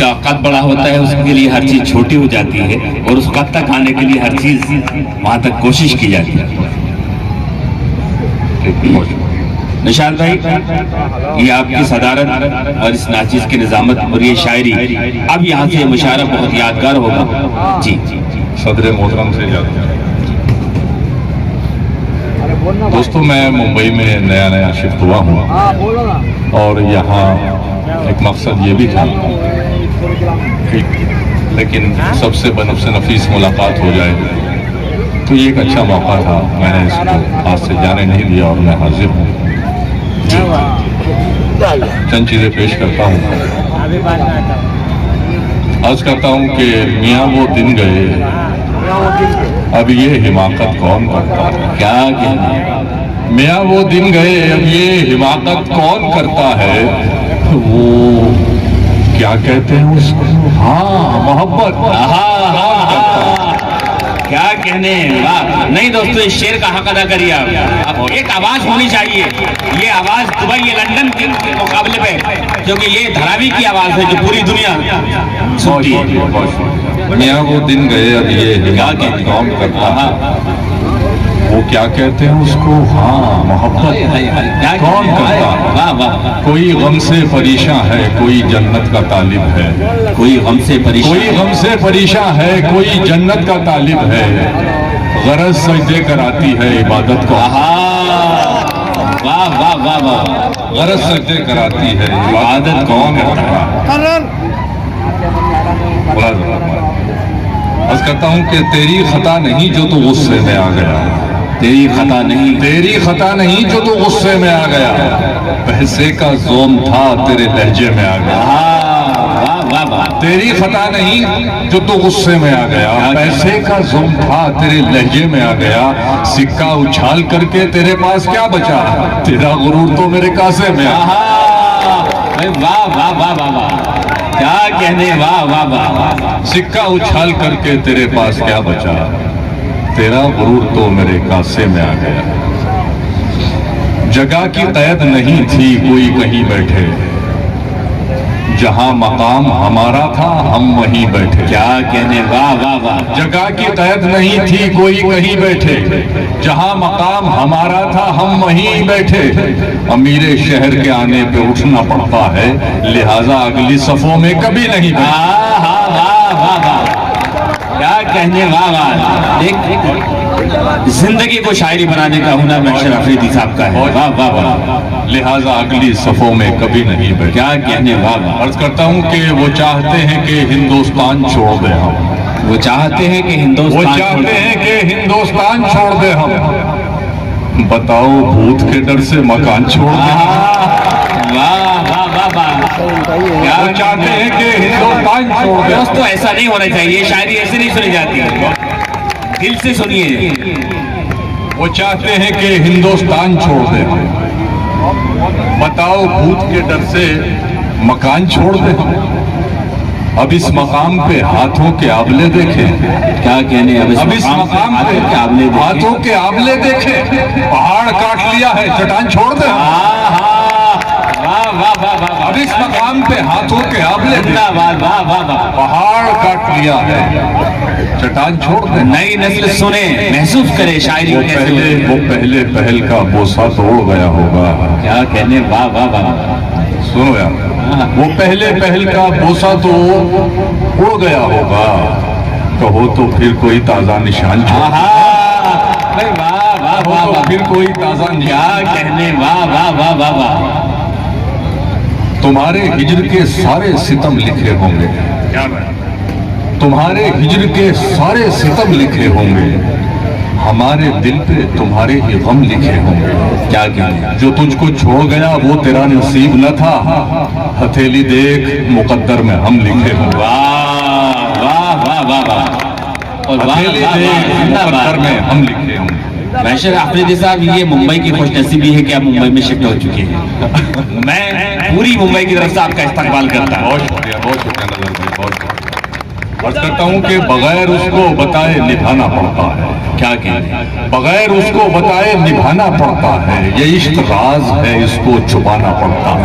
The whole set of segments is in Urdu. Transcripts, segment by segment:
کا قد بڑا ہوتا ہے اس کے لیے ہر چیز چھوٹی ہو جاتی ہے اور اس قد تک آنے کے لیے ہر چیز وہاں تک کوشش کی جاتی ہے. نشان بھائی یہ آپ کی صدارت اور اس ناچیز کی نظامت اور یہ شاعری اب یہاں سے مشاعرہ بہت یادگار ہوگا. جی صدر محترم سے دوستوں میں ممبئی میں نیا شفٹ ہوا ہوں اور یہاں ایک مقصد یہ بھی تھا لیکن سب سے بنفس نفیس ملاقات ہو جائے تو یہ ایک اچھا موقع تھا. میں نے اس کو ہاتھ سے جانے نہیں دیا اور میں حاضر ہوں. چند چیزیں پیش کرتا ہوں. عرض کرتا ہوں کہ میاں وہ دن گئے اب یہ حماقت کون کرتا ہے. کیا کہنا میاں وہ دن گئے اب یہ حماقت کون کرتا ہے. وہ کیا کہتے ہیں اس کو, ہاں محبت. کیا کہنے. نہیں دوستو اس شعر کا حق ادا کریے آپ. ایک آواز ہونی چاہیے. یہ آواز دبئی یا لندن کے مقابلے پہ کیونکہ یہ دھراوی کی آواز ہے جو پوری دنیا سنتی ہے. میاں وہ دن گئے اب یہ حماقت کون کرتا ہے. وہ کیا کہتے ہیں اس کو, ہاں محبت کون کرتا ہے. کوئی غم سے پریشاں ہے کوئی جنت کا طالب ہے. کوئی غم سے پریشاں ہے کوئی جنت کا طالب ہے. غرض سجدے کراتی ہے عبادت کو. غرض سجدے کراتی ہے عبادت کون کرتا ہے. عرض کرتا ہوں کہ تیری خطا نہیں جو تو غصے میں آ گیا. تیری خطا نہیں جو تو غصے میں آ گیا. پیسے کا زوم تھا تیرے لہجے میں آ گیا. تیری خطا نہیں جو تو غصے میں آ گیا. پیسے کا زوم تھا تیرے لہجے میں آ گیا. سکہ اچھال کر کے تیرے پاس کیا بچا. تیرا غرور تو میرے کاسے میں آ. کیا کہنے. سکہ اچھال کر کے تیرے پاس کیا بچا. تیرا غرور تو میرے کاسے میں آ گیا. جگہ کی قید نہیں تھی کوئی کہیں بیٹھے. جہاں مقام ہمارا تھا ہم وہیں بیٹھے. کیا کہنے. جگہ کی قید نہیں تھی کوئی کہیں بیٹھے. جہاں مقام ہمارا تھا ہم وہیں بیٹھے. امیر شہر کے آنے پہ اٹھنا پڑتا ہے لہٰذا اگلی صفوں میں کبھی نہیں بیٹھے. کیا کہنے. زندگی کو شاعری بنانے کا ہنر محشر افریدی صاحب کا ہے. لہٰذا اگلی صفوں میں کبھی نہیں بیٹھے. کیا کہنے. عرض کرتا ہوں کہ وہ چاہتے ہیں کہ ہندوستان چھوڑ دیں ہم. وہ چاہتے ہیں کہ ہندوستان چھوڑ دیں ہم. بتاؤ بھوت کے ڈر سے مکان چھوڑ دیں. وہ چاہتے ہیں کہ ہندوستان چھوڑ دیں. دوستو ایسا نہیں ہونا چاہیے. شاعری ایسے نہیں سنی جاتی. دل سے سنیے. وہ چاہتے ہیں کہ ہندوستان چھوڑ دیں. بتاؤ بھوت کے ڈر سے مکان چھوڑ دیں. اب اس مقام پہ ہاتھوں کے آبلے دیکھیں. کیا کہنے. اب اس مقام پہ ہاتھوں کے آبلے دیکھیں. پہاڑ کاٹ لیا ہے چٹان چھوڑ دیں. اب اس مقام پہ ہاتھوں کے آبلے پہاڑ کاٹ لیا ہے چٹان چھوڑ دیں. نئی نسل سنے محسوس کرے شاعری. وہ پہلے پہل کا بوسہ توڑ گیا ہوگا. کیا کہنے. سنو یار. وہ پہلے پہل کا بوسہ تو اڑ گیا ہوگا. کہو تو پھر کوئی تازہ نشان پھر کوئی تازہ نشان. کہنے. تمہارے ہجر کے سارے ستم لکھے ہوں گے. تمہارے ہجر کے سارے ستم لکھے ہوں گے. ہمارے دل پہ تمہارے ہی غم لکھے ہوں گے. کیا کہنے. جو تجھ کو چھوڑ گیا وہ تیرا نصیب نہ تھا. ہتھیلی دیکھ مقدر میں ہم لکھے ہوں گے. ہتھیلی دیکھ مقدر میں ہم لکھے ہوں گے. محشر افریدی صاحب یہ ممبئی کی خوش نصیبی ہے کہ آپ ممبئی میں شفٹ ہو چکے ہیں. میں پوری ممبئی کی طرف سے آپ کا استقبال کرتا ہوں. بہت شکریہ نظر بھائی. بہت عرض کرتا ہوں کہ بغیر اس کو بتائے نبھانا پڑتا ہے. کیا کہنے. بغیر اس کو بتائے نبھانا پڑتا ہے. یہ عشق راز ہے اس کو چھپانا پڑتا ہے.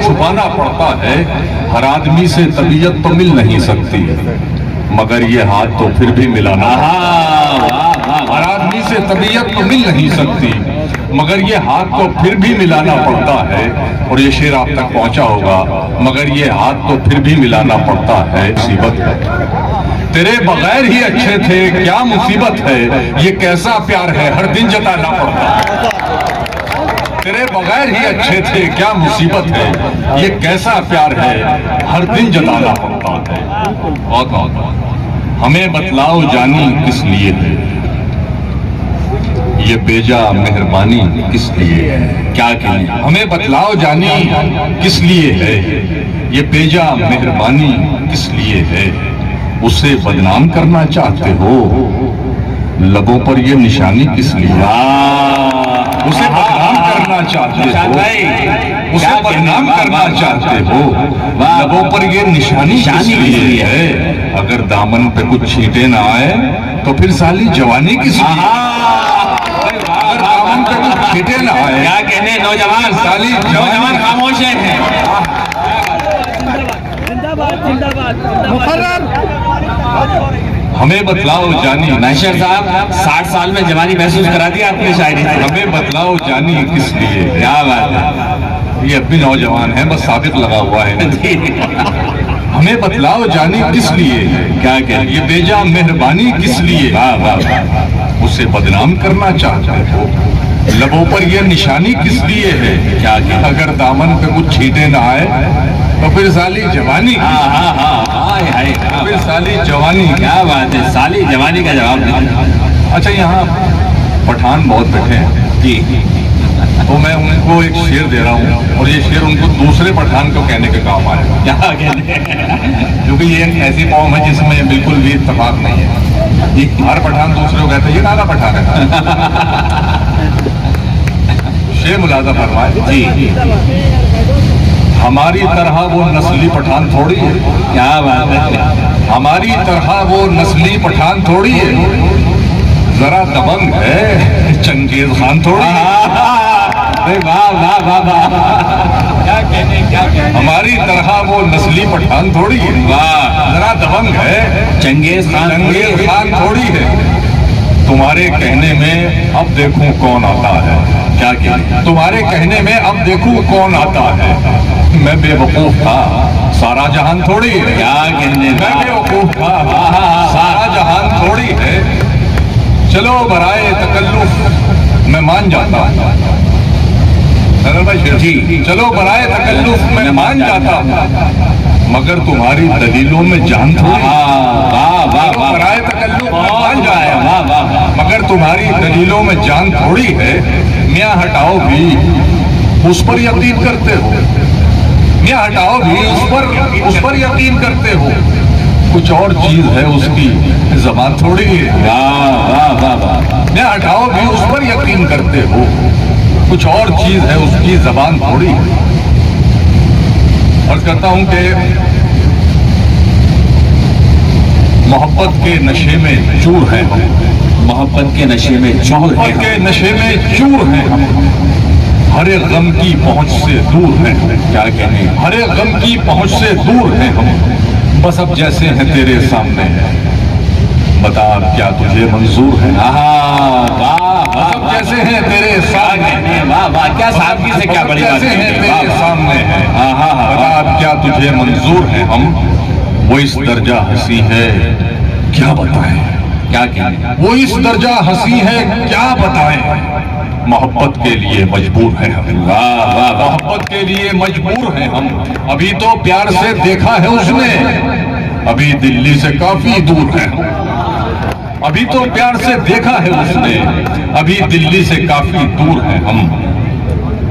چھپانا پڑتا ہے، ہر آدمی سے طبیعت تو مل نہیں سکتی مگر یہ ہاتھ تو پھر بھی ملانا، ہر آدمی سے طبیعت تو مل نہیں سکتی مگر یہ ہاتھ تو پھر بھی ملانا پڑتا ہے، اور یہ شعر آپ تک پہنچا ہوگا، مگر یہ ہاتھ تو پھر بھی ملانا پڑتا ہے، مصیبت ہے تیرے بغیر ہی اچھے تھے کیا مصیبت ہے، یہ کیسا پیار ہے ہر دن جتانا پڑتا ہے، تیرے بغیر ہی اچھے تھے کیا مصیبت ہے، یہ کیسا پیار ہے ہر دن جتانا پڑتا ہے، اور ہمیں بتلاؤ جانی کس لیے ہے، یہ بیجا مہربانی کس لیے ہے، کیا کہیں ہمیں بتلاؤ جانی کس لیے ہے، یہ بیجا مہربانی کس لیے ہے، اسے بدنام کرنا چاہتے ہو، لبوں پر یہ نشانی کس لیے، اسے بدنام کرنا چاہتے ہو، اسے بدنام کرنا چاہتے ہو، لبوں پر یہ نشانی کس لیے ہے، اگر دامن پہ کچھ چھینٹے نہ آئے تو پھر سالی جوانی کس لیے، اگر دامن پہ کچھ چھینٹے نہ آئے کیا کہنے نوجوان، سالی نوجوان خاموش ہیں، ہمیں بتلاؤ جانی، محشر صاحب 60 سال میں جوانی محسوس کرا دیا آپ نے شاعری سے، ہمیں بتلاؤ جانی کس لیے، کیا بات ہے، یہ اب بھی نوجوان ہیں بس سابق لگا ہوا ہے، ہمیں بتلاؤ جانی کس لیے، کیا کہ یہ بیجا مہربانی کس لیے، اسے بدنام کرنا چاہتے ہو، لبوں پر یہ نشانی کس لیے ہے، کیا کہ اگر دامن پہ کچھ چھینٹے نہ آئے تو پھر سالی جوانی پھر سالی جوانی، کیا بات ہے، سالی جوانی کا جواب دیا، اچھا یہاں پٹھان بہت بیٹھے ہیں جی تو میں ان کو ایک شعر دے رہا ہوں اور یہ شعر ان کو دوسرے پٹھان کو کہنے کے کام آئے گا، کیا کہنے، کیونکہ یہ ایک ایسی قوم ہے جس میں بالکل بھی اتفاق نہیں ہے، ہر پٹھان دوسرے کو کہتا ہے یہ نالا پٹھان ہے، شعر ملاحظہ فرمائے، جی ہماری طرح وہ نسلی پٹھان تھوڑی ہے، کیا بات ہے، ہماری طرح وہ نسلی پٹھان تھوڑی ہے، ذرا دبنگ ہے چنگیز خان تھوڑی ہے، واہ واہ واہ واہ، کیا کہنے، کیا کہنے، ہماری طرح وہ نسلی پٹھان تھوڑی ہے، واہ، ذرا دبنگ ہے چنگیز خان، چنگیز خان تھوڑی ہے، تمہارے کہنے میں اب دیکھوں کون آتا ہے، کیا کہنے، تمہارے کہنے میں اب دیکھوں کون آتا ہے، میں بے وقوف تھا سارا جہان تھوڑی ہے، کیا کہنے، میں بے وقوف تھا سارا جہان تھوڑی ہے، چلو برائے تکلف میں مان جاتا ہوں، جی چلو برائے تکلف میں مان جاتا ہوں، مگر تمہاری دلیلوں میں جان تھوڑی، واہ واہ چلو واہ، برائے تکلف میں مان جاتا ہوں، واہ واہ، مگر تمہاری دلیلوں میں جان تھوڑی ہے، میاں ہٹاؤ بھی اس پر یقین کرتے ہو، میاں ہٹاؤ بھی اس پر یقین کرتے ہو، کچھ اور چیز ہے اس کی زبان تھوڑی ہے، واہ واہ واہ واہ، میاں ہٹاؤ بھی اس پر یقین کرتے ہو، کچھ اور چیز ہے اس کی زبان تھوڑی ہے، عرض کرتا ہوں کہ محبت کے نشے میں چور ہیں ہم، محبت کے نشے میں چور ہیں محبت کے نشے میں چور ہیں ہم، ہر ایک غم کی پہنچ سے دور ہیں ہم، کیا کہنے، ہر ایک غم کی پہنچ سے دور ہیں ہم، بس اب جیسے ہیں تیرے سامنے ہیں، بتا اب کیا تجھے منظور ہے، واہ اب جیسے ہیں تیرے سامنے، واہ واہ، کیا سادگی سے کیا بڑی بات جیسے ہیں ہے، تیرے سامنے ہیں، بتا اب کیا تجھے منظور ہے ہم، وہ اس درجہ ہنسی ہے کیا بتائیں، کیا کہنے، وہ اس درجہ ہنسی ہے کیا بتائیں، محبت کے لیے مجبور ہیں ہم، واہ واہ واہ، محبت کے لیے مجبور ہیں ہم، ابھی تو پیار سے دیکھا ہے اس نے، ابھی دلی سے کافی دور ہے ہم، ابھی تو پیار سے دیکھا ہے اس نے، ابھی دلی سے کافی دور ہیں ہم،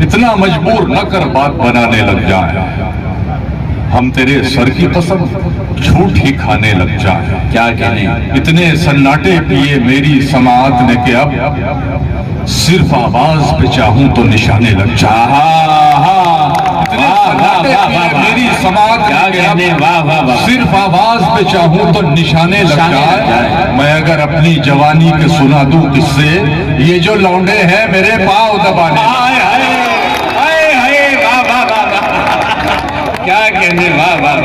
اتنا مجبور نہ کر بات بنانے لگ جائیں، ہم تیرے سر کی قسم جھوٹ ہی کھانے لگ جائیں، کیا کہنے، اتنے سناٹے پیے میری سماعت نے کہ اب صرف آواز پہ چاہوں تو نشانے لگ جائیں، اتنے سناٹے پیے میری سماعت نے کہ اب صرف آواز پہ چاہوں تو نشانے لگ جائے، میں اگر اپنی جوانی کے سنا دوں قصے، یہ جو لونڈے ہیں میرے پاؤں دبانے، کیا کہنے، واہ واہ